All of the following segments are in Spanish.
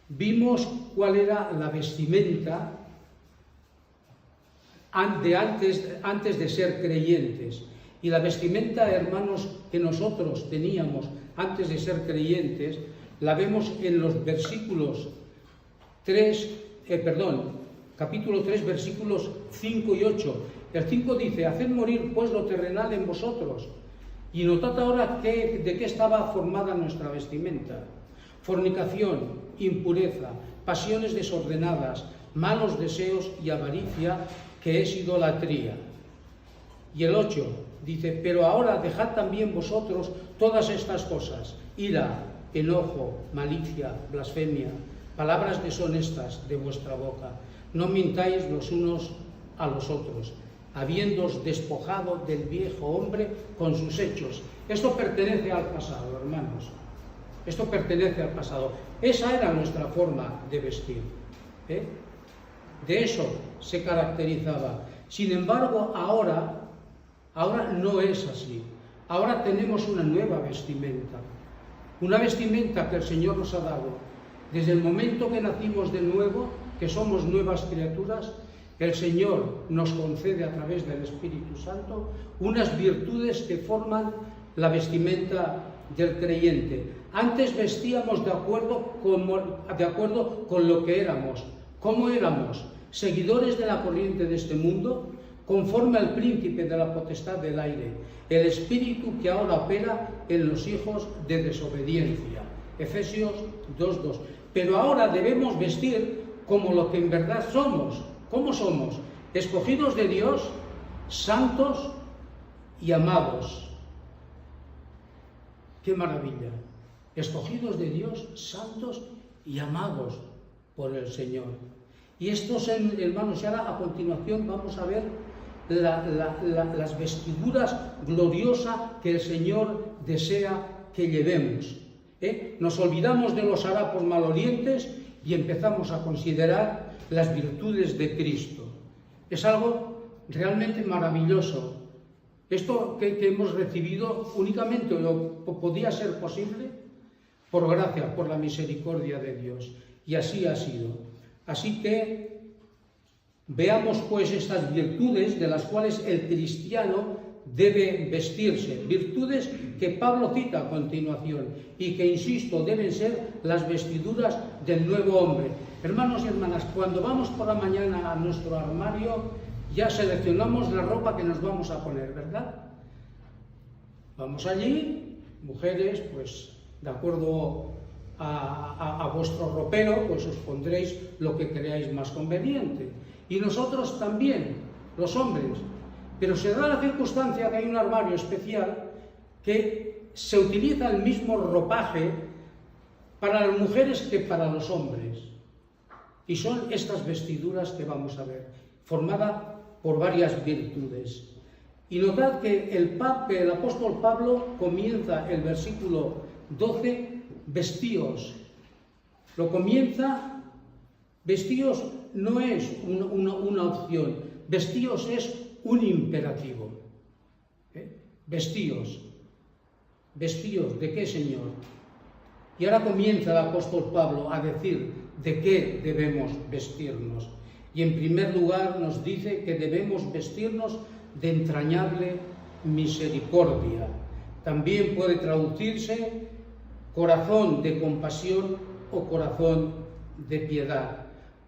vimos cuál era la vestimenta antes de ser creyentes. Y la vestimenta, hermanos, que nosotros teníamos antes de ser creyentes, la vemos en los capítulo 3, versículos 5 y 8. El 5 dice: haced morir pues lo terrenal en vosotros. Y notad ahora de qué estaba formada nuestra vestimenta: fornicación, impureza, pasiones desordenadas, malos deseos y avaricia, que es idolatría. Y el 8 dice: pero ahora dejad también vosotros todas estas cosas: ira, enojo, malicia, blasfemia, palabras deshonestas de vuestra boca. No mintáis los unos a los otros, habiéndoos despojado del viejo hombre con sus hechos. Esto pertenece al pasado, hermanos. Esto pertenece al pasado. Esa era nuestra forma de vestir. De eso se caracterizaba. Sin embargo, ahora no es así. Ahora tenemos una nueva vestimenta. Una vestimenta que el Señor nos ha dado. Desde el momento que nacimos de nuevo, que somos nuevas criaturas, el Señor nos concede a través del Espíritu Santo unas virtudes que forman la vestimenta del creyente. Antes vestíamos de acuerdo con lo que éramos. ¿Cómo éramos? Seguidores de la corriente de este mundo, conforme al príncipe de la potestad del aire, el espíritu que ahora opera en los hijos de desobediencia. Efesios 2:2. Pero ahora debemos vestir como lo que en verdad somos. ¿Cómo somos? Escogidos de Dios, santos y amados. ¡Qué maravilla! Escogidos de Dios, santos y amados por el Señor. Y estos, hermanos, y ahora a continuación vamos a ver las vestiduras gloriosas que el Señor desea que llevemos. Nos olvidamos de los harapos malolientes y empezamos a considerar las virtudes de Cristo. Es algo realmente maravilloso. Esto que hemos recibido únicamente podía ser posible por gracia, por la misericordia de Dios. Y así ha sido. Así que veamos pues estas virtudes de las cuales el cristiano debe vestirse. Virtudes que Pablo cita a continuación y que, insisto, deben ser las vestiduras del nuevo hombre. Hermanos y hermanas, cuando vamos por la mañana a nuestro armario, ya seleccionamos la ropa que nos vamos a poner, ¿verdad? Vamos allí, mujeres, pues de acuerdo a vuestro ropero, pues os pondréis lo que creáis más conveniente. Y nosotros también, los hombres. Pero se da la circunstancia que hay un armario especial que se utiliza el mismo ropaje para las mujeres que para los hombres. Y son estas vestiduras que vamos a ver, formada por varias virtudes. Y notad que el apóstol Pablo comienza el versículo 12, vestíos. Lo comienza, vestíos no es una opción, vestíos es un imperativo. Vestíos. ¿Vestíos de qué, Señor? Y ahora comienza el apóstol Pablo a decir de qué debemos vestirnos. Y en primer lugar nos dice que debemos vestirnos de entrañable misericordia. También puede traducirse corazón de compasión o corazón de piedad.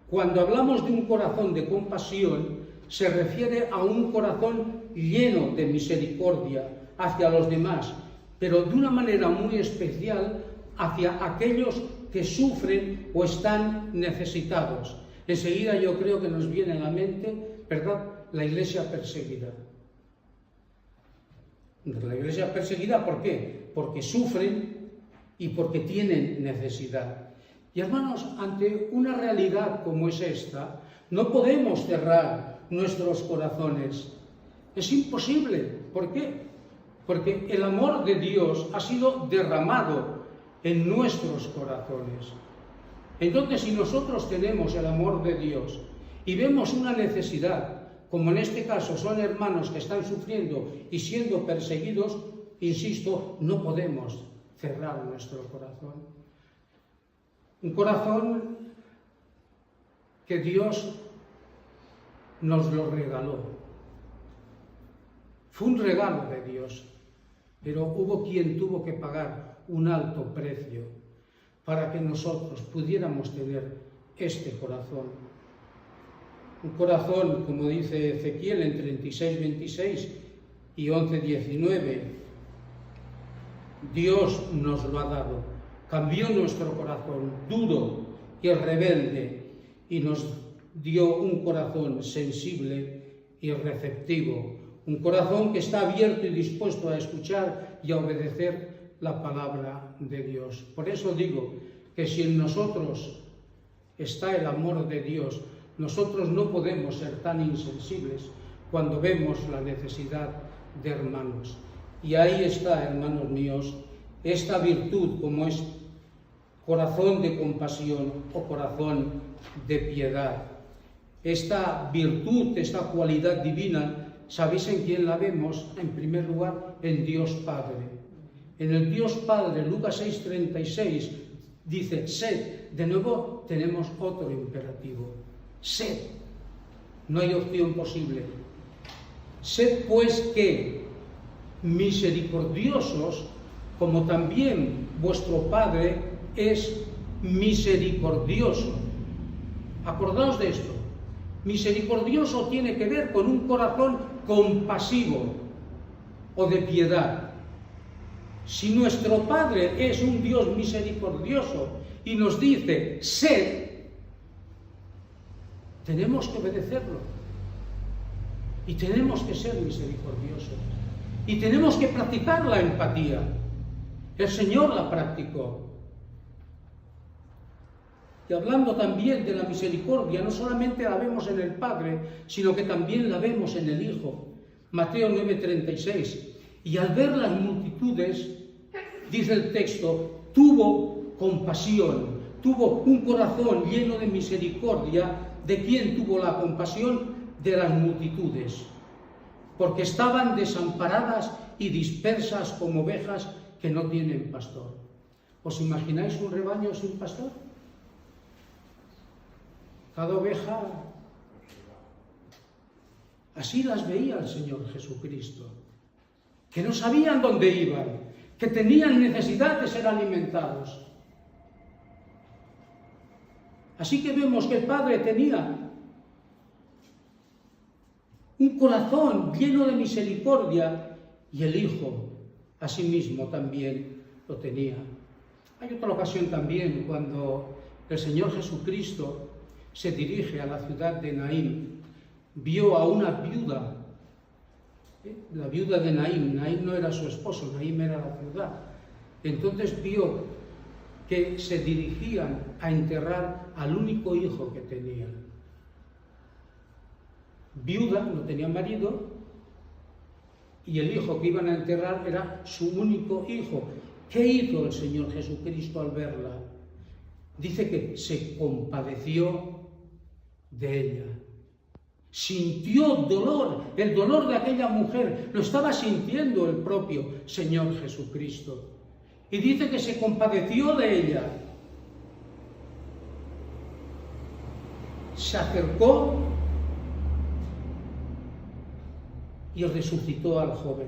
Cuando hablamos de un corazón de compasión, se refiere a un corazón lleno de misericordia hacia los demás, pero de una manera muy especial hacia aquellos que sufren o están necesitados. Enseguida yo creo que nos viene a la mente, ¿verdad?, la iglesia perseguida. La iglesia perseguida, ¿por qué? Porque sufren y porque tienen necesidad. Y hermanos, ante una realidad como es esta, no podemos cerrar nuestros corazones. Es imposible. ¿Por qué? Porque el amor de Dios ha sido derramado en nuestros corazones. Entonces, si nosotros tenemos el amor de Dios y vemos una necesidad, como en este caso son hermanos que están sufriendo y siendo perseguidos, insisto, no podemos cerrar nuestro corazón. Un corazón que Dios nos lo regaló. Fue un regalo de Dios, pero hubo quien tuvo que pagar un alto precio para que nosotros pudiéramos tener este corazón. Un corazón, como dice Ezequiel en 36:26 y 11:19, Dios nos lo ha dado. Cambió nuestro corazón duro y rebelde y nos dio un corazón sensible y receptivo. Un corazón que está abierto y dispuesto a escuchar y a obedecer la palabra de Dios. Por eso digo que si en nosotros está el amor de Dios, nosotros no podemos ser tan insensibles cuando vemos la necesidad de hermanos. Y ahí está, hermanos míos, esta virtud, como es corazón de compasión o corazón de piedad. Esta virtud, esta cualidad divina, ¿sabéis en quién la vemos? En primer lugar, en Dios Padre. En el Dios Padre, Lucas 6:36, dice, sed. De nuevo tenemos otro imperativo, sed. No hay opción posible. Sed pues que, misericordiosos, como también vuestro Padre es misericordioso. Acordaos de esto. Misericordioso tiene que ver con un corazón compasivo o de piedad. Si nuestro Padre es un Dios misericordioso y nos dice sed, tenemos que obedecerlo y tenemos que ser misericordiosos y tenemos que practicar la empatía. El Señor la practicó. Y hablando también de la misericordia, no solamente la vemos en el Padre, sino que también la vemos en el Hijo. Mateo 9:36. Y al ver las multitudes, dice el texto, tuvo compasión, tuvo un corazón lleno de misericordia. ¿De quién tuvo la compasión? De las multitudes, porque estaban desamparadas y dispersas como ovejas que no tienen pastor. ¿Os imagináis un rebaño sin pastor? Cada oveja, así las veía el Señor Jesucristo, que no sabían dónde iban, que tenían necesidad de ser alimentados. Así que vemos que el Padre tenía un corazón lleno de misericordia y el Hijo, asimismo, también lo tenía. Hay otra ocasión también cuando el Señor Jesucristo se dirige a la ciudad de Naín, vio a una viuda, la viuda de Naín. Naín no era su esposo, Naín era la ciudad. Entonces vio que se dirigían a enterrar al único hijo que tenían. Viuda, no tenía marido, y el hijo que iban a enterrar era su único hijo. ¿Qué hizo el Señor Jesucristo al verla? Dice que se compadeció de ella. Sintió dolor, el dolor de aquella mujer, lo estaba sintiendo el propio Señor Jesucristo. Y dice que se compadeció de ella. Se acercó y resucitó al joven.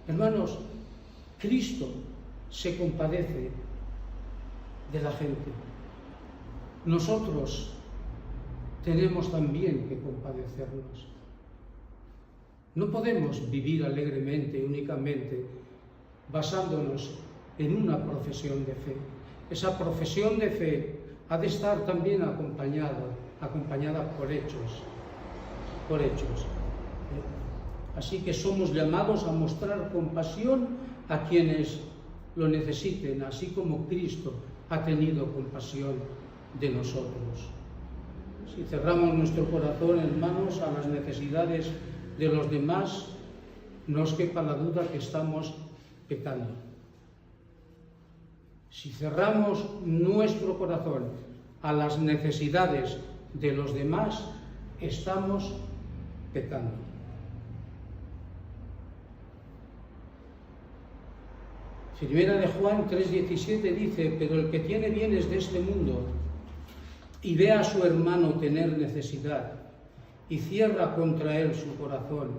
Hermanos, Cristo se compadece de la gente. Nosotros tenemos también que compadecernos. No podemos vivir alegremente únicamente basándonos en una profesión de fe. Esa profesión de fe ha de estar también acompañada por hechos. Así que somos llamados a mostrar compasión a quienes lo necesiten, así como Cristo ha tenido compasión de nosotros. Si cerramos nuestro corazón, hermanos, a las necesidades de los demás, no os quepa la duda que estamos pecando. Si cerramos nuestro corazón a las necesidades de los demás, estamos pecando. Primera de Juan 3:17 dice: pero el que tiene bienes de este mundo y ve a su hermano tener necesidad y cierra contra él su corazón,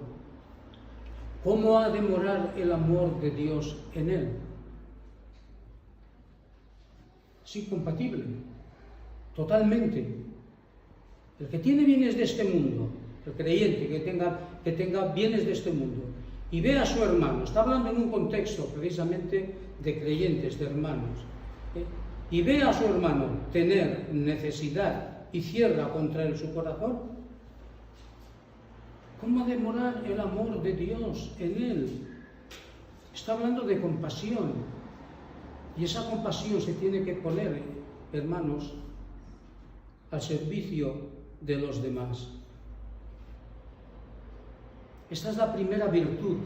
¿cómo ha de morar el amor de Dios en él? Es incompatible, totalmente. El que tiene bienes de este mundo, el creyente que tenga bienes de este mundo, y ve a su hermano, está hablando en un contexto precisamente de creyentes, de hermanos, y ve a su hermano tener necesidad y cierra contra él su corazón, ¿cómo ha de morar el amor de Dios en él? Está hablando de compasión, y esa compasión se tiene que poner, hermanos, al servicio de los demás. Esta es la primera virtud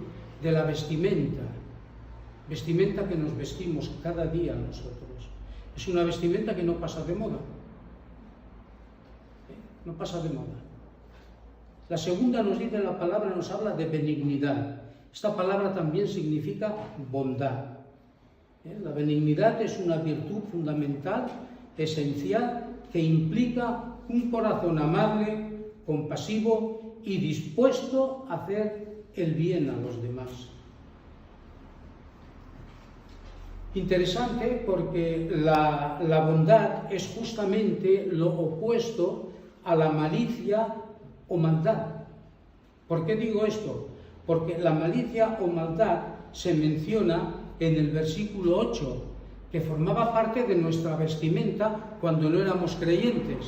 de la vestimenta que nos vestimos cada día nosotros. Es una vestimenta que no pasa de moda. No pasa de moda. La segunda nos dice la palabra, nos habla de benignidad. Esta palabra también significa bondad. La benignidad es una virtud fundamental, esencial, que implica un corazón amable, compasivo y dispuesto a hacer el bien a los demás. Interesante, porque la bondad es justamente lo opuesto a la malicia o maldad. ¿Por qué digo esto? Porque la malicia o maldad se menciona en el versículo 8, que formaba parte de nuestra vestimenta cuando no éramos creyentes.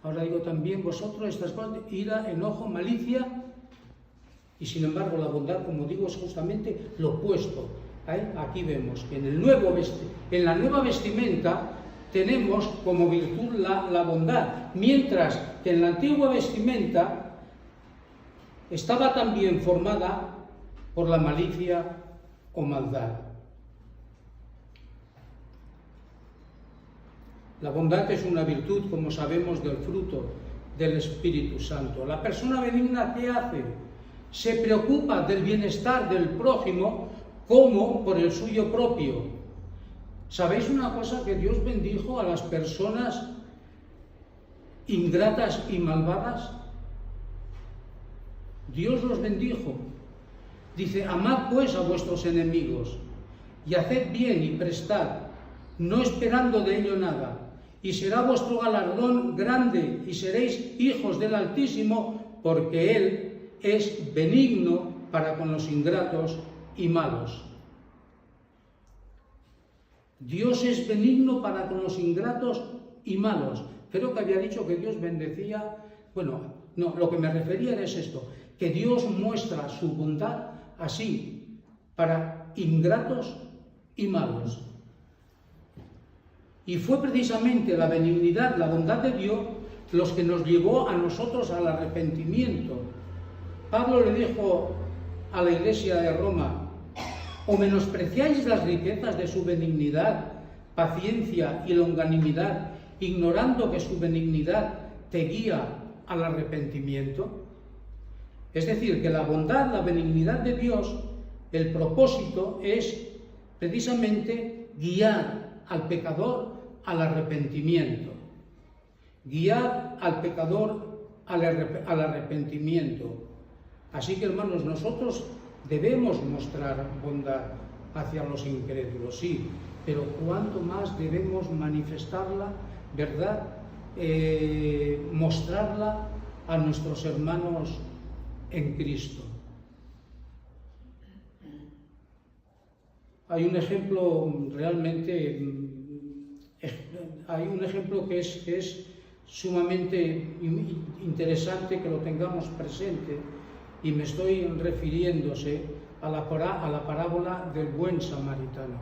Ahora digo también vosotros estas cosas, ira, enojo, malicia, y sin embargo la bondad, como digo, es justamente lo opuesto. Aquí vemos que en la nueva vestimenta tenemos como virtud la bondad, mientras que en la antigua vestimenta estaba también formada por la malicia o maldad. La bondad es una virtud, como sabemos, del fruto del Espíritu Santo. La persona benigna, ¿qué hace? Se preocupa del bienestar del prójimo como por el suyo propio. ¿Sabéis una cosa? Que Dios bendijo a las personas ingratas y malvadas. Dios los bendijo. Dice: amad pues a vuestros enemigos, y haced bien y prestad, no esperando de ello nada, y será vuestro galardón grande, y seréis hijos del Altísimo, porque Él es benigno para con los ingratos y malos. Dios es benigno para con los ingratos y malos. Creo que había dicho que Dios bendecía. Bueno, no, lo que me refería es esto, que Dios muestra su bondad así, para ingratos y malos. Y fue precisamente la benignidad, la bondad de Dios, los que nos llevó a nosotros al arrepentimiento. Pablo le dijo a la iglesia de Roma: ¿o menospreciáis las riquezas de su benignidad, paciencia y longanimidad, ignorando que su benignidad te guía al arrepentimiento? Es decir, que la bondad, la benignidad de Dios, el propósito es precisamente guiar al pecador al arrepentimiento. Guiar al pecador al arrepentimiento. Así que, hermanos, nosotros debemos mostrar bondad hacia los incrédulos, sí, pero cuánto más debemos manifestarla, ¿verdad? Mostrarla a nuestros hermanos en Cristo. Hay un ejemplo realmente, que es sumamente interesante que lo tengamos presente, y me estoy refiriéndose a la parábola del buen samaritano.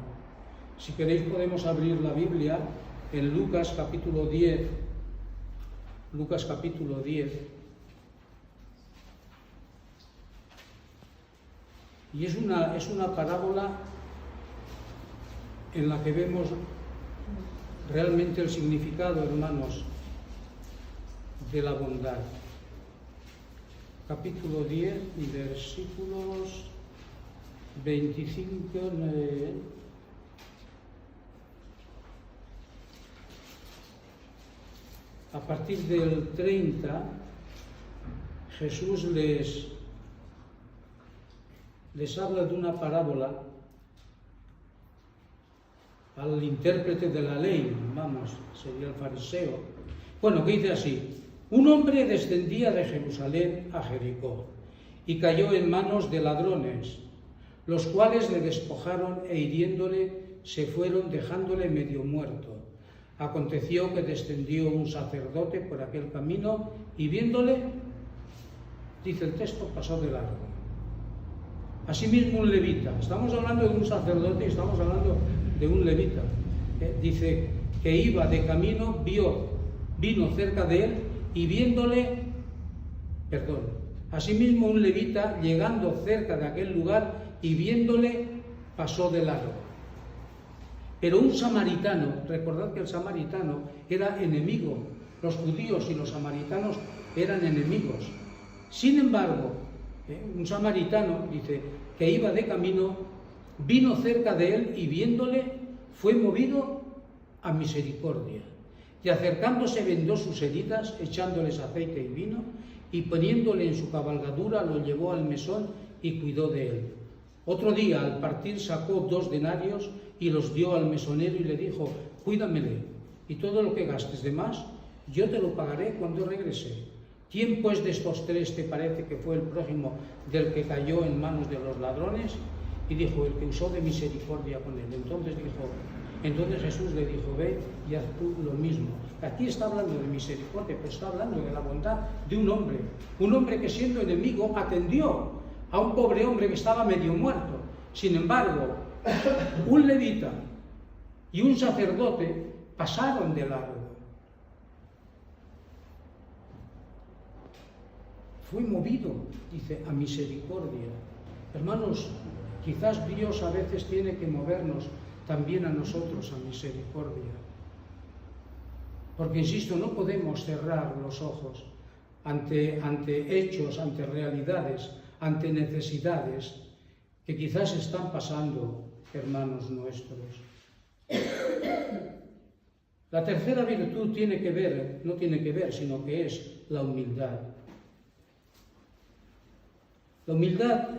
Si queréis podemos abrir la Biblia en Lucas capítulo 10. Lucas capítulo 10. Y es una parábola en la que vemos realmente el significado, hermanos, de la bondad. Capítulo 10 y versículos 25, a partir del 30, Jesús les habla de una parábola al intérprete de la ley, sería el fariseo. Bueno, que dice así: un hombre descendía de Jerusalén a Jericó y cayó en manos de ladrones, los cuales le despojaron e hiriéndole se fueron dejándole medio muerto. Aconteció que descendió un sacerdote por aquel camino y viéndole, dice el texto, pasó de largo. Asimismo un levita, estamos hablando de un sacerdote y estamos hablando de un levita, dice que iba de camino, vino cerca de él y viéndole, asimismo un levita llegando cerca de aquel lugar y viéndole pasó de largo. Pero un samaritano, recordad que el samaritano era enemigo, los judíos y los samaritanos eran enemigos. Sin embargo, un samaritano, dice, que iba de camino, vino cerca de él y viéndole fue movido a misericordia. Y acercándose vendó sus heridas, echándoles aceite y vino, y poniéndole en su cabalgadura lo llevó al mesón y cuidó de él. Otro día, al partir, sacó 2 denarios y los dio al mesonero y le dijo: cuídamele, y todo lo que gastes de más, yo te lo pagaré cuando regrese. ¿Quién pues de estos 3 te parece que fue el prójimo del que cayó en manos de los ladrones? Y dijo: el que usó de misericordia con él. Entonces Jesús le dijo: ve y haz tú lo mismo. Aquí está hablando de misericordia, pero está hablando de la bondad de un hombre que siendo enemigo atendió a un pobre hombre que estaba medio muerto. Sin embargo, un levita y un sacerdote pasaron de largo. Fue movido, dice, a misericordia. Hermanos, quizás Dios a veces tiene que movernos también a nosotros a misericordia. Porque, insisto, no podemos cerrar los ojos ante hechos, ante realidades, ante necesidades que quizás están pasando hermanos nuestros. La tercera virtud no tiene que ver, sino que es la humildad. La humildad,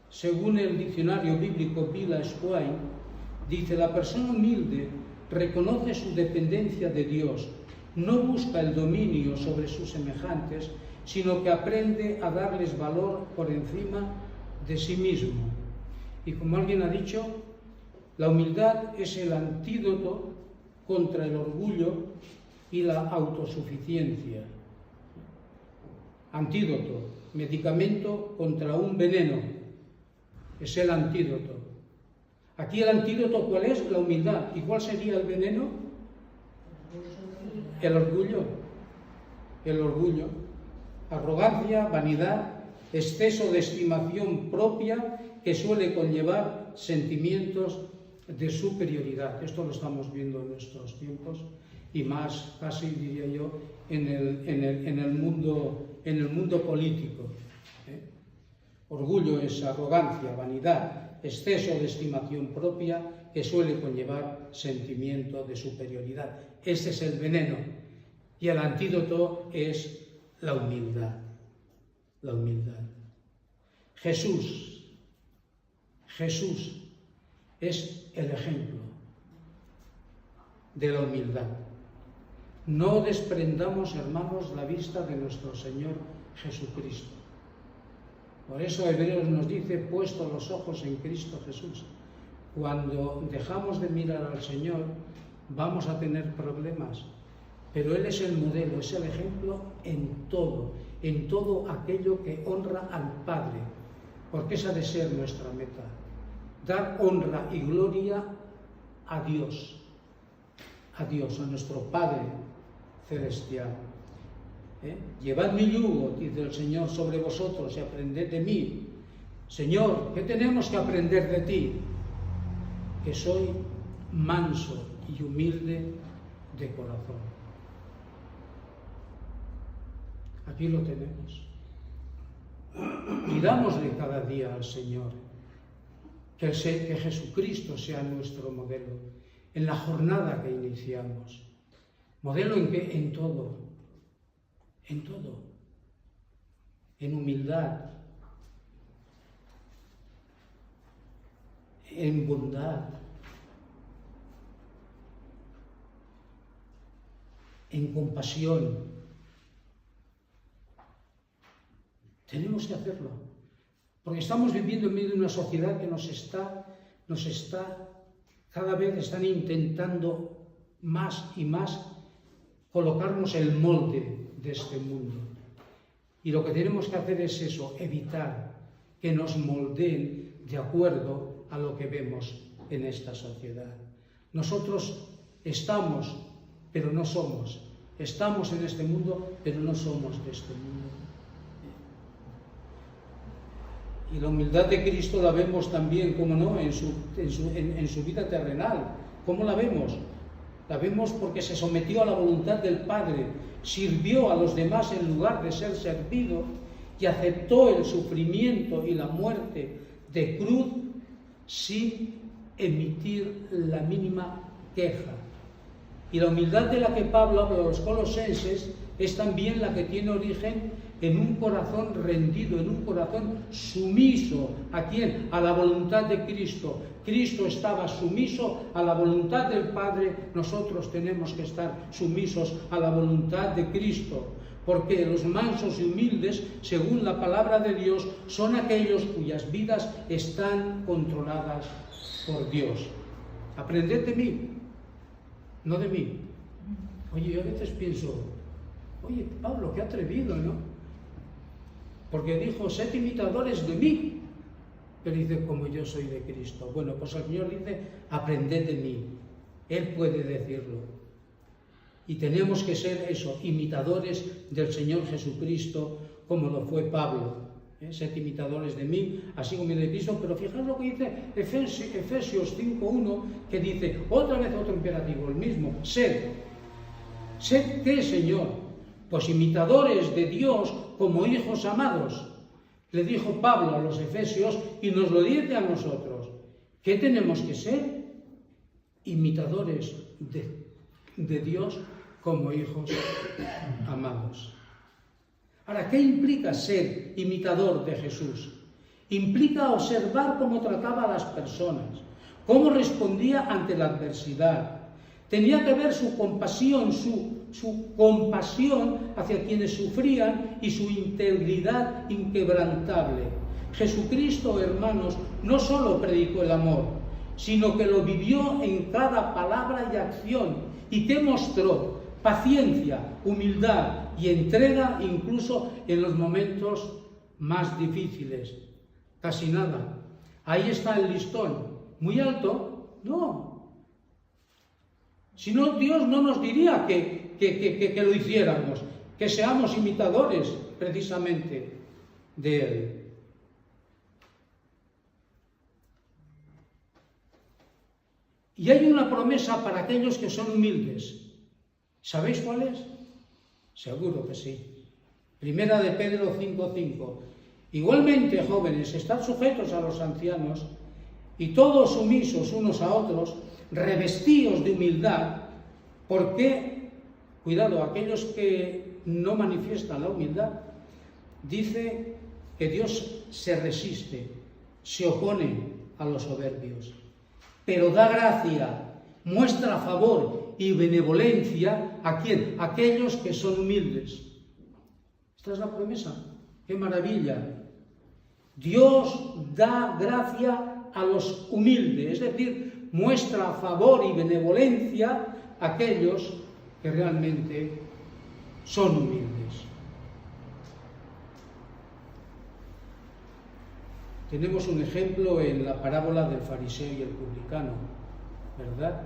según el diccionario bíblico Vila Squine, dice: la persona humilde reconoce su dependencia de Dios, no busca el dominio sobre sus semejantes, sino que aprende a darles valor por encima de sí mismo. Y como alguien ha dicho, la humildad es el antídoto contra el orgullo y la autosuficiencia. Antídoto, medicamento contra un veneno, es el antídoto. Aquí el antídoto, ¿cuál es? La humildad. ¿Y cuál sería el veneno? El orgullo. El orgullo. Arrogancia, vanidad, exceso de estimación propia que suele conllevar sentimientos de superioridad. Esto lo estamos viendo en nuestros tiempos y más, casi diría yo, en el mundo político. Orgullo es arrogancia, vanidad, exceso de estimación propia que suele conllevar sentimiento de superioridad. Ese es el veneno. Y el antídoto es la humildad. La humildad. Jesús es el ejemplo de la humildad. No desprendamos, hermanos, la vista de nuestro Señor Jesucristo. Por eso Hebreos nos dice: puesto los ojos en Cristo Jesús. Cuando dejamos de mirar al Señor, vamos a tener problemas. Pero Él es el modelo, es el ejemplo en todo aquello que honra al Padre. Porque esa ha de ser nuestra meta. Dar honra y gloria a Dios, a nuestro Padre celestial. Llevad mi yugo, dice el Señor, sobre vosotros y aprended de mí. Señor, ¿qué tenemos que aprender de ti? Que soy manso y humilde de corazón. Aquí lo tenemos. Pidámosle cada día al Señor que Jesucristo sea nuestro modelo en la jornada que iniciamos. Modelo en qué? En todo. En todo. En humildad, en bondad, en compasión. Tenemos que hacerlo, porque estamos viviendo en medio de una sociedad que nos está, cada vez están intentando más y más colocarnos el molde de este mundo. Y lo que tenemos que hacer es eso, evitar que nos moldeen de acuerdo a lo que vemos en esta sociedad. Nosotros estamos, pero no somos. Estamos en este mundo, pero no somos de este mundo. Y la humildad de Cristo la vemos también, como no, en su vida terrenal. ¿Cómo la vemos? La vemos porque se sometió a la voluntad del Padre, sirvió a los demás en lugar de ser servido y aceptó el sufrimiento y la muerte de cruz sin emitir la mínima queja. Y la humildad de la que Pablo habla a los colosenses es también la que tiene origen en un corazón rendido, en un corazón sumiso. ¿A quién? A la voluntad de Cristo. Cristo estaba sumiso a la voluntad del Padre, nosotros tenemos que estar sumisos a la voluntad de Cristo, porque los mansos y humildes, según la palabra de Dios, son aquellos cuyas vidas están controladas por Dios. Aprended de mí, no de mí. Oye, yo a veces pienso, oye, Pablo, qué atrevido, ¿no? Porque dijo, sed imitadores de mí. Pero dice, como yo soy de Cristo. Bueno, pues el Señor dice, aprended de mí. Él puede decirlo. Y tenemos que ser eso, imitadores del Señor Jesucristo, como lo fue Pablo. Sed imitadores de mí, así como de Cristo. Pero fijaos lo que dice Efesios 5:1, que dice, otra vez otro imperativo, el mismo, sed. ¿Sed qué, Señor? Pues imitadores de Dios como hijos amados. Le dijo Pablo a los efesios y nos lo dice a nosotros. ¿Qué tenemos que ser? Imitadores de Dios como hijos amados. Ahora, ¿qué implica ser imitador de Jesús? Implica observar cómo trataba a las personas, cómo respondía ante la adversidad. Tenía que ver su compasión, su compasión hacia quienes sufrían y su integridad inquebrantable. Jesucristo, hermanos, no solo predicó el amor, sino que lo vivió en cada palabra y acción. ¿Y qué mostró? Paciencia, humildad y entrega incluso en los momentos más difíciles. Casi nada. Ahí está el listón. ¿Muy alto? No. Si no, Dios no nos diría que lo hiciéramos, que seamos imitadores precisamente de Él. Y hay una promesa para aquellos que son humildes. ¿Sabéis cuál es? Seguro que sí. Primera de Pedro 5:5. Igualmente, jóvenes, estad sujetos a los ancianos y todos sumisos unos a otros, revestíos de humildad, porque, cuidado, aquellos que no manifiestan la humildad, dice que Dios se resiste, se opone a los soberbios, pero da gracia, muestra favor y benevolencia ¿a quién? A aquellos que son humildes. Esta es la promesa. ¡Qué maravilla! Dios da gracia a los humildes, es decir, muestra favor y benevolencia a aquellos que realmente son humildes. Tenemos un ejemplo en la parábola del fariseo y el publicano, ¿verdad?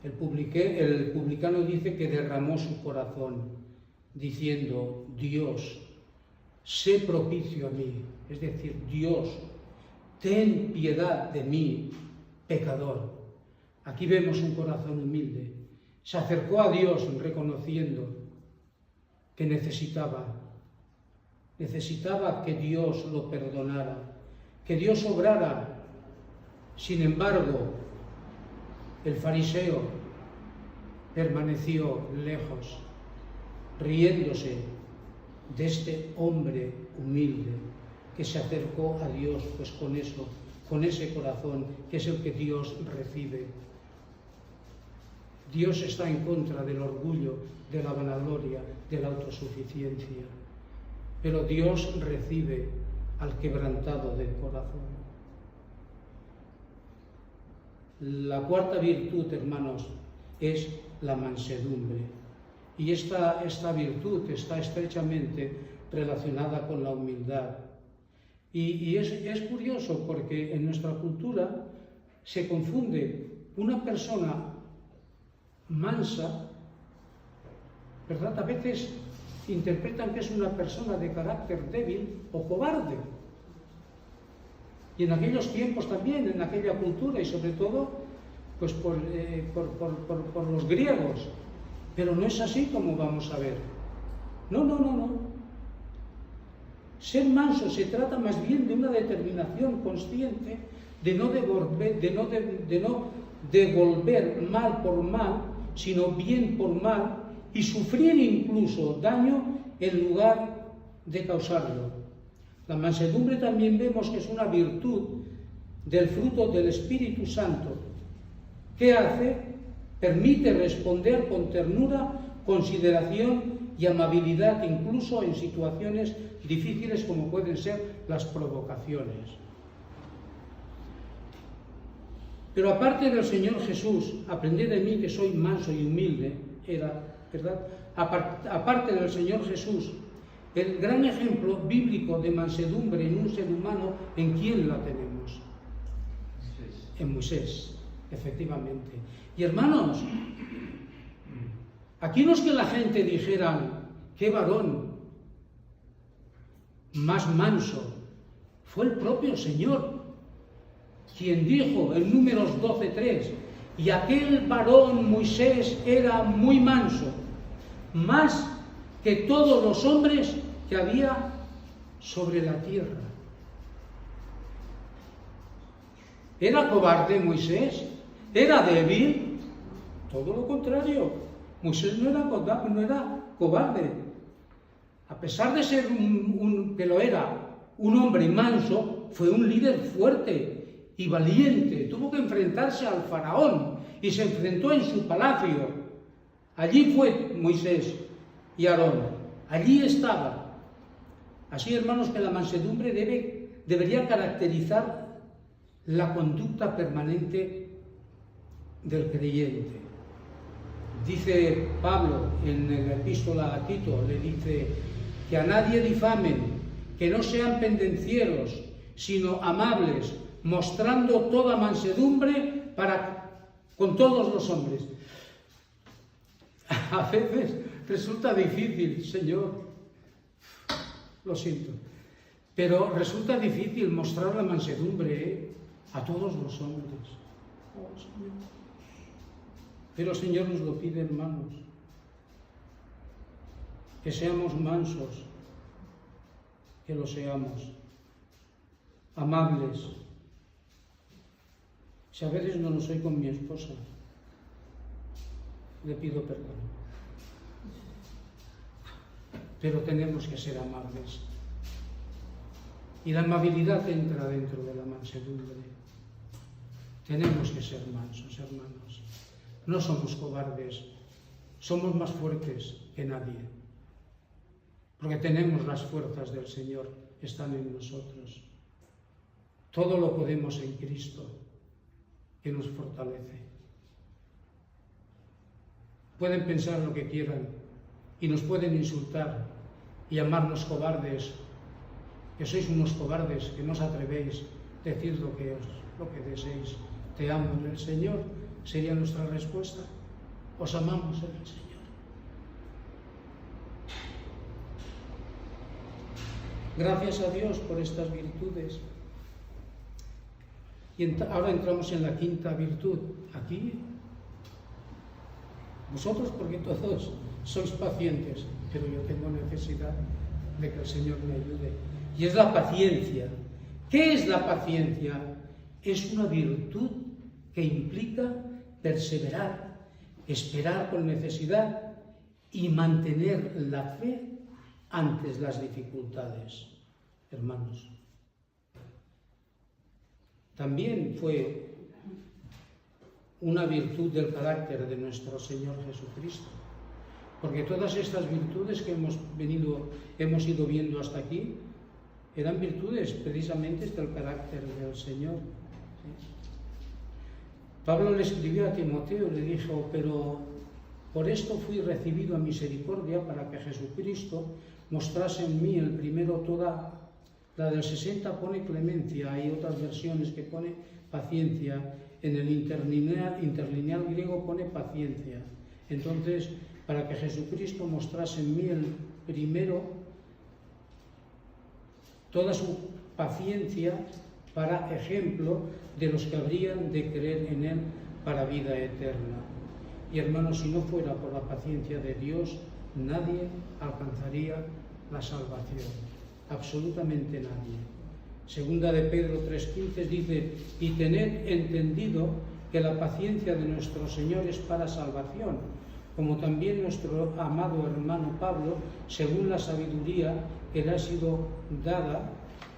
El publicano dice que derramó su corazón diciendo, Dios, sé propicio a mí, es decir, Dios, ten piedad de mí, pecador. Aquí vemos un corazón humilde. Se acercó a Dios reconociendo que necesitaba que Dios lo perdonara, que Dios obrara. Sin embargo, el fariseo permaneció lejos, riéndose de este hombre humilde que se acercó a Dios pues con eso, con ese corazón que es el que Dios recibe. Dios está en contra del orgullo, de la vanagloria, de la autosuficiencia, pero Dios recibe al quebrantado del corazón. La cuarta virtud, hermanos, es la mansedumbre. Y esta virtud está estrechamente relacionada con la humildad. Y es curioso porque en nuestra cultura se confunde una persona mansa, ¿verdad? A veces interpretan que es una persona de carácter débil o cobarde. Y en aquellos tiempos también, en aquella cultura y sobre todo pues por los griegos. Pero no es así como vamos a ver. No. Ser manso se trata más bien de una determinación consciente de no devolver mal por mal, sino bien por mal, y sufrir incluso daño en lugar de causarlo. La mansedumbre también vemos que es una virtud del fruto del Espíritu Santo. ¿Qué hace? Permite responder con ternura, consideración y amabilidad, incluso en situaciones difíciles como pueden ser las provocaciones. Pero aparte del Señor Jesús, aprended de mí que soy manso y humilde, ¿verdad? Aparte del Señor Jesús, el gran ejemplo bíblico de mansedumbre en un ser humano, ¿en quién la tenemos? En Moisés, efectivamente. Y hermanos, aquí no es que la gente dijera, qué varón más manso, fue el propio Señor quien dijo en Números 12:3, y aquel varón Moisés era muy manso, más que todos los hombres que había sobre la tierra. ¿Era cobarde Moisés? ¿Era débil? Todo lo contrario. Moisés no era cobarde. A pesar de ser un hombre manso, fue un líder fuerte y valiente. Tuvo que enfrentarse al faraón y se enfrentó en su palacio. Allí fue Moisés y Aarón. Allí estaba. Así, hermanos, que la mansedumbre debería caracterizar la conducta permanente del creyente. Dice Pablo en la epístola a Tito, le dice que a nadie difamen, que no sean pendencieros, sino amables, mostrando toda mansedumbre con todos los hombres. A veces resulta difícil, Señor, lo siento, pero resulta difícil mostrar la mansedumbre a todos los hombres. Oh, Señor. Pero el Señor nos lo pide, hermanos, que seamos mansos, que lo seamos, amables. Si a veces no lo soy con mi esposa, le pido perdón. Pero tenemos que ser amables. Y la amabilidad entra dentro de la mansedumbre. Tenemos que ser mansos, hermanos. No somos cobardes, somos más fuertes que nadie. Porque tenemos las fuerzas del Señor, están en nosotros. Todo lo podemos en Cristo, que nos fortalece. Pueden pensar lo que quieran y nos pueden insultar y llamarnos cobardes, que sois unos cobardes, que no os atrevéis a decir lo que deseéis. Te amo en el Señor, sería nuestra respuesta. Os amamos en el Señor. Gracias a Dios por estas virtudes. Y ahora entramos en la quinta virtud. Aquí, vosotros, porque todos sois pacientes, pero yo tengo necesidad de que el Señor me ayude. Y es la paciencia. ¿Qué es la paciencia? Es una virtud que implica perseverar, esperar con necesidad y mantener la fe ante las dificultades, hermanos. También fue una virtud del carácter de nuestro Señor Jesucristo, porque todas estas virtudes que hemos ido viendo hasta aquí eran virtudes precisamente del carácter del Señor. ¿Sí? Pablo le escribió a Timoteo y le dijo: pero por esto fui recibido a misericordia, para que Jesucristo mostrase en mí el primero toda. La del 60 pone clemencia, hay otras versiones que pone paciencia, en el interlineal griego pone paciencia. Entonces, para que Jesucristo mostrase en mí el primero toda su paciencia, para ejemplo de los que habrían de creer en Él para vida eterna. Y hermanos, si no fuera por la paciencia de Dios, nadie alcanzaría la salvación, absolutamente nadie. Segunda de Pedro 3:15 dice: y tened entendido que la paciencia de nuestro Señor es para salvación, como también nuestro amado hermano Pablo, según la sabiduría que le ha sido dada,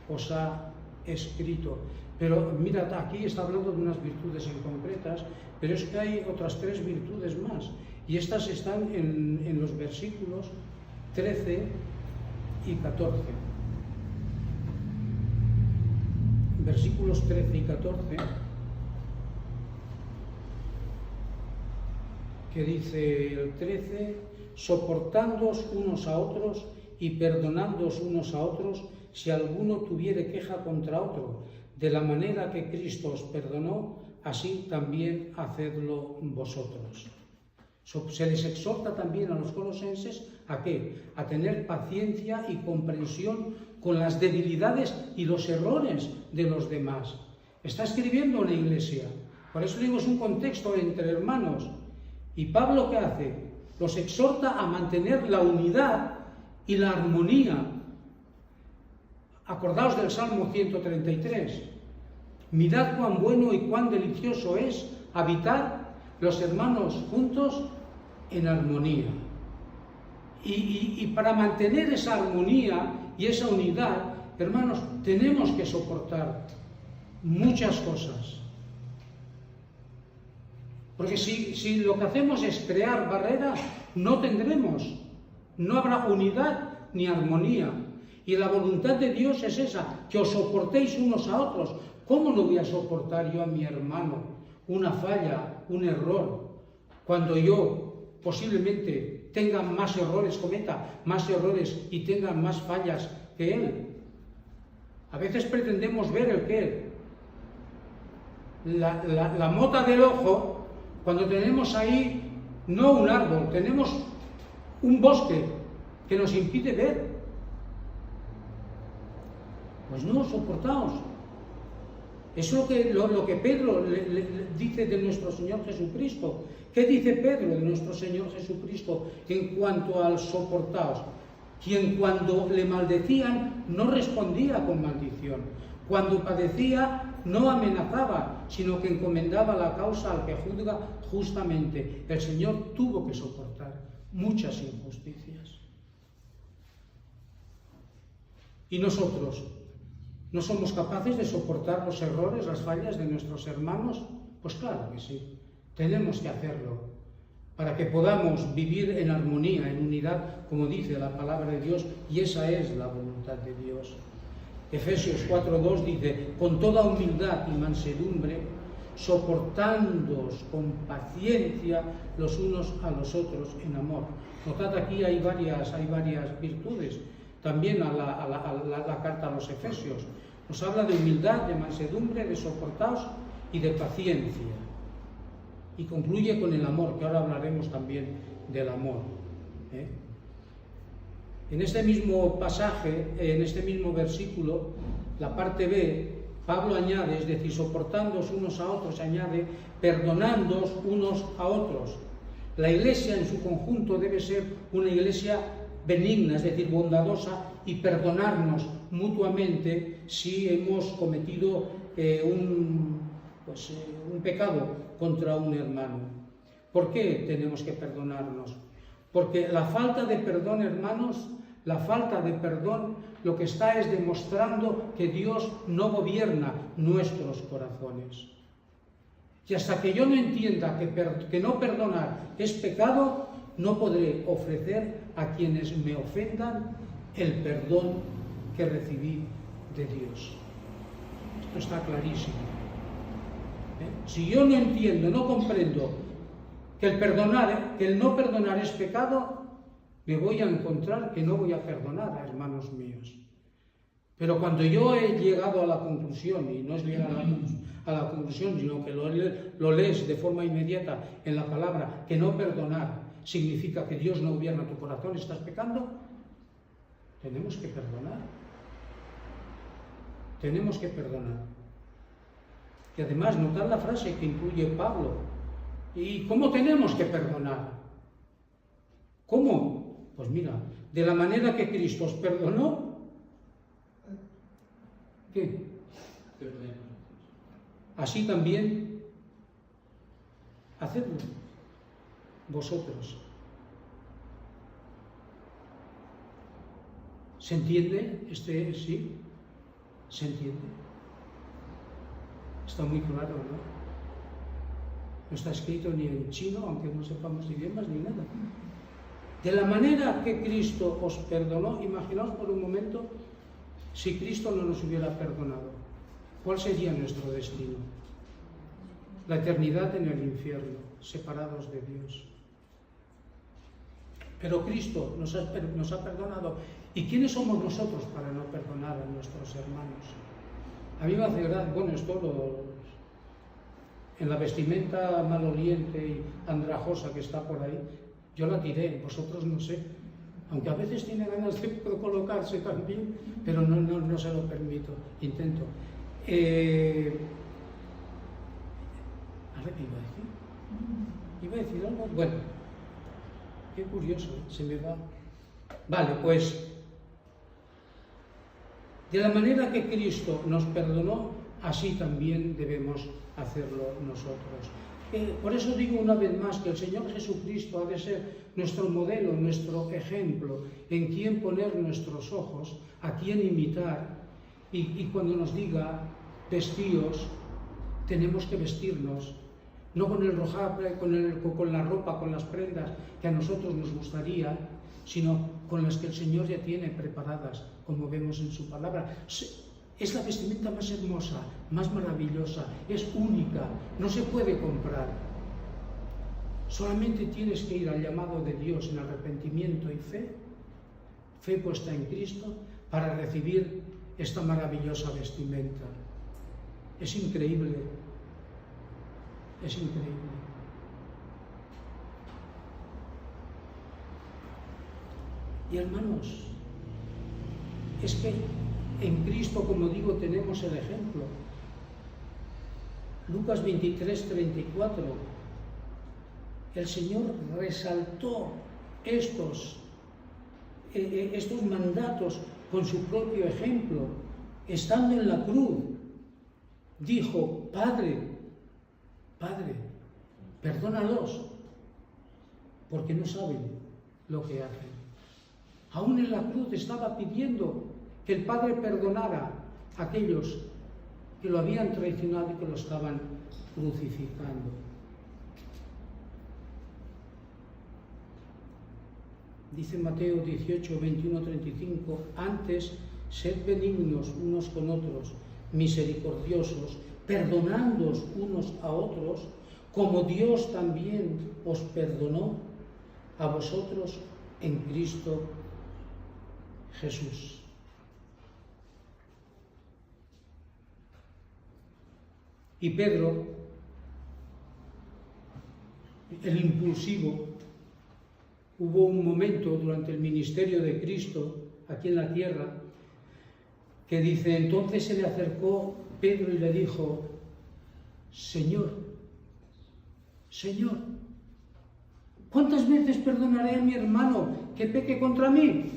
os ha escrito. Pero mirad, aquí está hablando de unas virtudes en concretas, pero es que hay otras 3 virtudes más, y estas están en los versículos 13 y 14. Versículos 13 y 14, que dice el 13: soportándoos unos a otros y perdonándoos unos a otros, si alguno tuviere queja contra otro, de la manera que Cristo os perdonó, así también hacedlo vosotros. Se les exhorta también a los colosenses ¿a qué? A tener paciencia y comprensión con las debilidades y los errores de los demás. Está escribiendo una iglesia, por eso digo, es un contexto entre hermanos. ¿Y Pablo qué hace? Los exhorta a mantener la unidad y la armonía. Acordaos del Salmo 133. Mirad cuán bueno y cuán delicioso es habitar los hermanos juntos en armonía. Y para mantener esa armonía y esa unidad, hermanos, tenemos que soportar muchas cosas. Porque si lo que hacemos es crear barreras, no habrá unidad ni armonía. Y la voluntad de Dios es esa, que os soportéis unos a otros. ¿Cómo no voy a soportar yo a mi hermano una falla, un error, cuando yo posiblemente tenga más errores, cometa más errores y tenga más fallas que él? A veces pretendemos ver el qué, la mota del ojo, cuando tenemos ahí no un árbol, tenemos un bosque que nos impide ver. Pues no, soportaos. Eso es lo que Pedro le dice de nuestro Señor Jesucristo. ¿Qué dice Pedro de nuestro Señor Jesucristo en cuanto al soportaos? Quien cuando le maldecían no respondía con maldición. Cuando padecía no amenazaba, sino que encomendaba la causa al que juzga justamente. El Señor tuvo que soportar muchas injusticias. ¿Y nosotros? ¿No somos capaces de soportar los errores, las fallas de nuestros hermanos? Pues claro que sí, tenemos que hacerlo, para que podamos vivir en armonía, en unidad, como dice la palabra de Dios, y esa es la voluntad de Dios. Efesios 4:2 dice: con toda humildad y mansedumbre, soportándoos con paciencia los unos a los otros en amor. Notad, aquí hay varias virtudes. También a la carta a los Efesios nos habla de humildad, de mansedumbre, de soportaos y de paciencia. Y concluye con el amor, que ahora hablaremos también del amor. En este mismo pasaje, en este mismo versículo, la parte B, Pablo añade, es decir, soportándoos unos a otros, añade, perdonándoos unos a otros. La iglesia en su conjunto debe ser una iglesia benigna, es decir, bondadosa y perdonarnos mutuamente si hemos cometido un pecado contra un hermano. ¿Por qué tenemos que perdonarnos? Porque la falta de perdón, hermanos, la falta de perdón lo que está es demostrando que Dios no gobierna nuestros corazones. Y hasta que yo no entienda que no perdonar es pecado, no podré ofrecer a quienes me ofendan el perdón que recibí de Dios. Esto está clarísimo. Si yo no entiendo, no comprendo que el no perdonar es pecado, me voy a encontrar que no voy a perdonar a hermanos míos. Pero cuando yo he llegado a la conclusión, y no es llegar a la conclusión, sino que lo lees de forma inmediata en la palabra, que no perdonar significa que Dios no gobierna tu corazón, estás pecando, tenemos que perdonar. Tenemos que perdonar. Y además, notad la frase que incluye Pablo. ¿Y cómo tenemos que perdonar? ¿Cómo? Pues mira, de la manera que Cristo os perdonó, ¿qué? Así también, hacedlo vosotros. ¿Se entiende? Sí, se entiende. Está muy claro, ¿no? No está escrito ni en chino, aunque no sepamos idiomas ni nada. De la manera que Cristo os perdonó, imaginaos por un momento si Cristo no nos hubiera perdonado. ¿Cuál sería nuestro destino? La eternidad en el infierno, separados de Dios. Pero Cristo nos ha perdonado. ¿Y quiénes somos nosotros para no perdonar a nuestros hermanos? A mí me hace gracia, bueno, en la vestimenta maloliente y andrajosa que está por ahí, yo la tiré, vosotros no sé. Aunque a veces tiene ganas de colocarse también, pero no se lo permito, intento. ¿Ahora qué iba a decir? ¿Iba a decir algo? Bueno, qué curioso, se me va. Vale, pues, de la manera que Cristo nos perdonó, así también debemos hacerlo nosotros. Por eso digo una vez más que el Señor Jesucristo ha de ser nuestro modelo, nuestro ejemplo, en quien poner nuestros ojos, a quien imitar, y cuando nos diga, vestíos, tenemos que vestirnos, no con el rojape, con la ropa, con las prendas que a nosotros nos gustaría, sino con las que el Señor ya tiene preparadas, como vemos en su palabra. Es la vestimenta más hermosa, más maravillosa, es única, no se puede comprar. Solamente tienes que ir al llamado de Dios en arrepentimiento y fe puesta en Cristo, para recibir esta maravillosa vestimenta. Es increíble, es increíble. Y hermanos, es que en Cristo, como digo, tenemos el ejemplo. Lucas 23:34. El Señor resaltó estos mandatos con su propio ejemplo. Estando en la cruz, dijo: Padre, perdónalos, porque no saben lo que hacen. Aún en la cruz estaba pidiendo que el Padre perdonara a aquellos que lo habían traicionado y que lo estaban crucificando. Dice Mateo 18, 21, 35, antes, sed benignos unos con otros, misericordiosos, perdonándoos unos a otros, como Dios también os perdonó a vosotros en Cristo Jesús. Y Pedro, el impulsivo, hubo un momento durante el ministerio de Cristo aquí en la tierra que dice: entonces se le acercó Pedro y le dijo: Señor, ¿cuántas veces perdonaré a mi hermano que peque contra mí?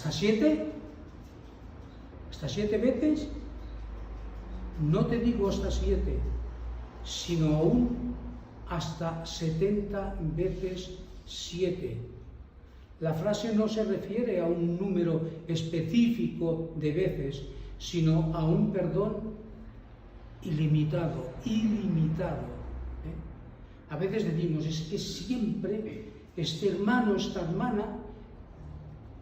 ¿Hasta 7? ¿Hasta 7 veces? No te digo hasta 7, sino aún hasta 70 veces 7. La frase no se refiere a un número específico de veces, sino a un perdón ilimitado. A veces decimos, es que siempre este hermano, esta hermana,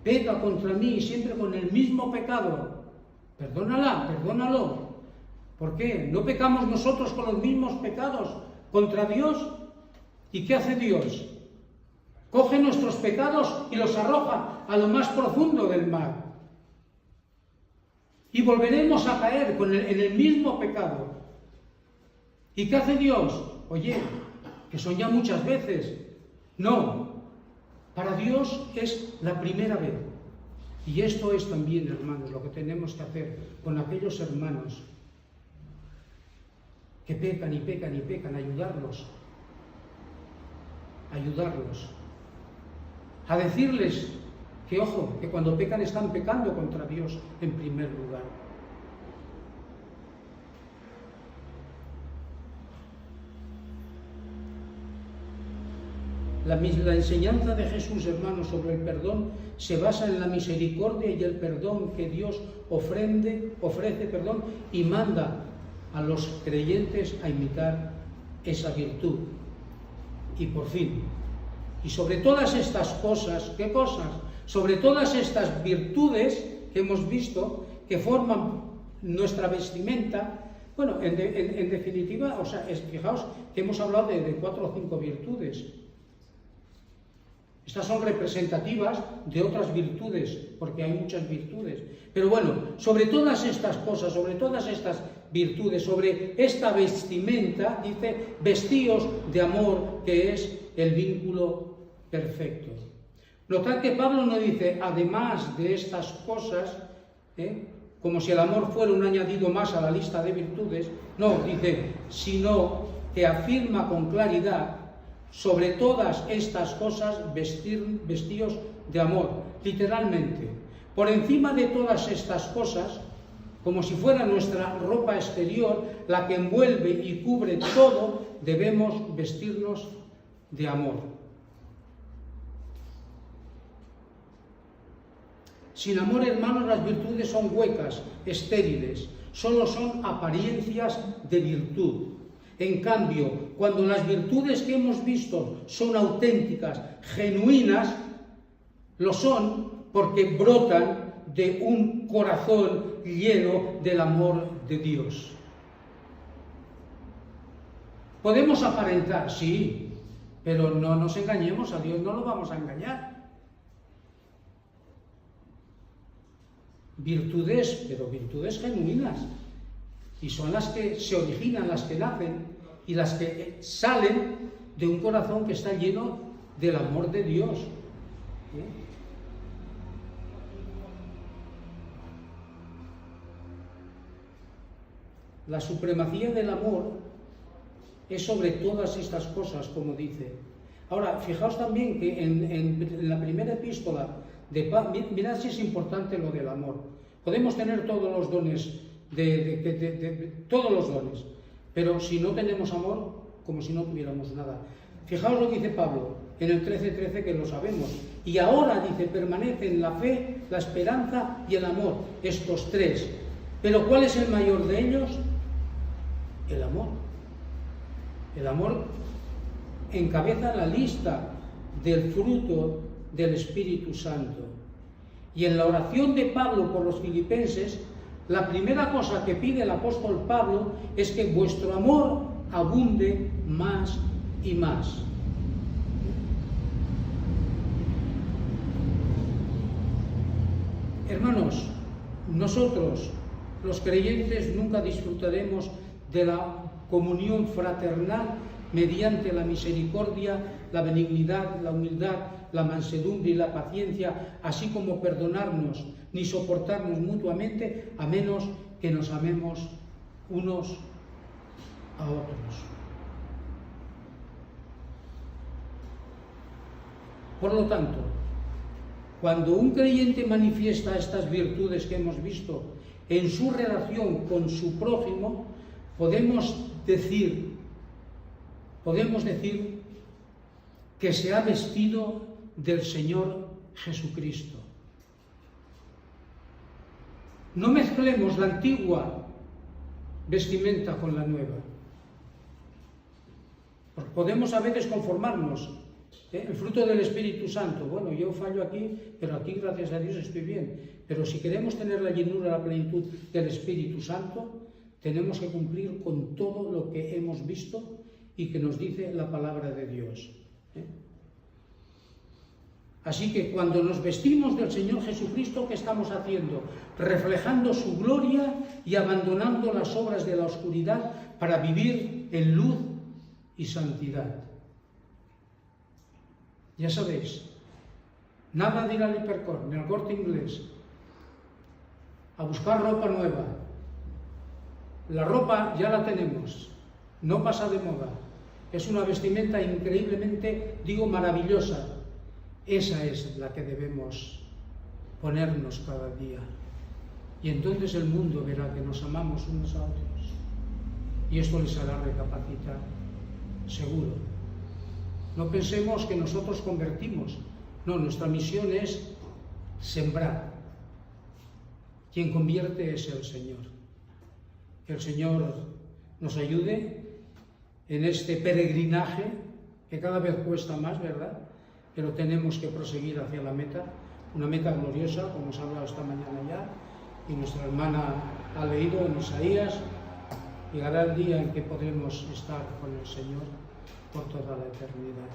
peca contra mí, siempre con el mismo pecado. Perdónala, perdónalo. ¿Por qué? ¿No pecamos nosotros con los mismos pecados contra Dios? ¿Y qué hace Dios? Coge nuestros pecados y los arroja a lo más profundo del mar. Y volveremos a caer en el mismo pecado. ¿Y qué hace Dios? Oye, que son ya muchas veces. No, para Dios es la primera vez. Y esto es también, hermanos, lo que tenemos que hacer con aquellos hermanos que pecan y pecan y pecan, ayudarlos. A decirles que, ojo, que cuando pecan están pecando contra Dios en primer lugar. La enseñanza de Jesús, hermanos, sobre el perdón se basa en la misericordia y el perdón que Dios ofrece, y manda a los creyentes a imitar esa virtud. Y por fin, y sobre todas estas cosas, ¿qué cosas? Sobre todas estas virtudes que hemos visto, que forman nuestra vestimenta. Bueno, en definitiva, fijaos que hemos hablado de 4 o 5 virtudes. Estas son representativas de otras virtudes, porque hay muchas virtudes. Pero bueno, sobre todas estas cosas, sobre todas estas virtudes, sobre esta vestimenta, dice, vestíos de amor, que es el vínculo perfecto. Notad que Pablo no dice, además de estas cosas, como si el amor fuera un añadido más a la lista de virtudes. No, dice, sino que afirma con claridad, sobre todas estas cosas vestíos de amor, literalmente. Por encima de todas estas cosas, como si fuera nuestra ropa exterior, la que envuelve y cubre todo, debemos vestirnos de amor. Sin amor, hermanos, las virtudes son huecas, estériles, solo son apariencias de virtud. En cambio, cuando las virtudes que hemos visto son auténticas, genuinas, lo son porque brotan de un corazón lleno del amor de Dios. Podemos aparentar, sí, pero no nos engañemos, a Dios no lo vamos a engañar. Virtudes, pero virtudes genuinas. Y son las que se originan, las que nacen y las que salen de un corazón que está lleno del amor de Dios. La supremacía del amor es sobre todas estas cosas, como dice. Ahora, fijaos también que en la primera epístola de Pablo, mirad si es importante lo del amor. Podemos tener todos los dones, todos los dones, pero si no tenemos amor, como si no tuviéramos nada. Fijaos lo que dice Pablo en el 13:13, que lo sabemos. Y ahora, dice, permanecen la fe, la esperanza y el amor, estos 3. Pero ¿cuál es el mayor de ellos? El amor. El amor encabeza la lista del fruto del Espíritu Santo. Y en la oración de Pablo por los filipenses, la primera cosa que pide el apóstol Pablo es que vuestro amor abunde más y más. Hermanos, nosotros, los creyentes, nunca disfrutaremos de la comunión fraternal mediante la misericordia, la benignidad, la humildad, la mansedumbre y la paciencia, así como perdonarnos ni soportarnos mutuamente, a menos que nos amemos unos a otros. Por lo tanto, Cuando un creyente manifiesta estas virtudes que hemos visto en su relación con su prójimo, podemos decir que se ha vestido del Señor Jesucristo. No mezclemos la antigua vestimenta con la nueva. Porque podemos a veces conformarnos. El fruto del Espíritu Santo. Bueno, yo fallo aquí, pero aquí, gracias a Dios, estoy bien. Pero si queremos tener la llenura, la plenitud del Espíritu Santo, tenemos que cumplir con todo lo que hemos visto y que nos dice la palabra de Dios. Así que cuando nos vestimos del Señor Jesucristo, ¿qué estamos haciendo? Reflejando su gloria y abandonando las obras de la oscuridad para vivir en luz y santidad. Ya sabéis, nada de ir al Hipercor, ni al Corte Inglés, a buscar ropa nueva. La ropa ya la tenemos, no pasa de moda. Es una vestimenta increíblemente, maravillosa. Esa es la que debemos ponernos cada día. Y entonces el mundo verá que nos amamos unos a otros. Y esto les hará recapacitar, seguro. No pensemos que nosotros convertimos. No, nuestra misión es sembrar. Quien convierte es el Señor. Que el Señor nos ayude en este peregrinaje, que cada vez cuesta más, ¿verdad? Pero tenemos que proseguir hacia la meta, una meta gloriosa, como os he hablado esta mañana ya, y nuestra hermana ha leído en Isaías. Llegará el día en que podremos estar con el Señor por toda la eternidad.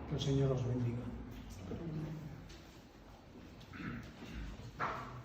Que el Señor os bendiga.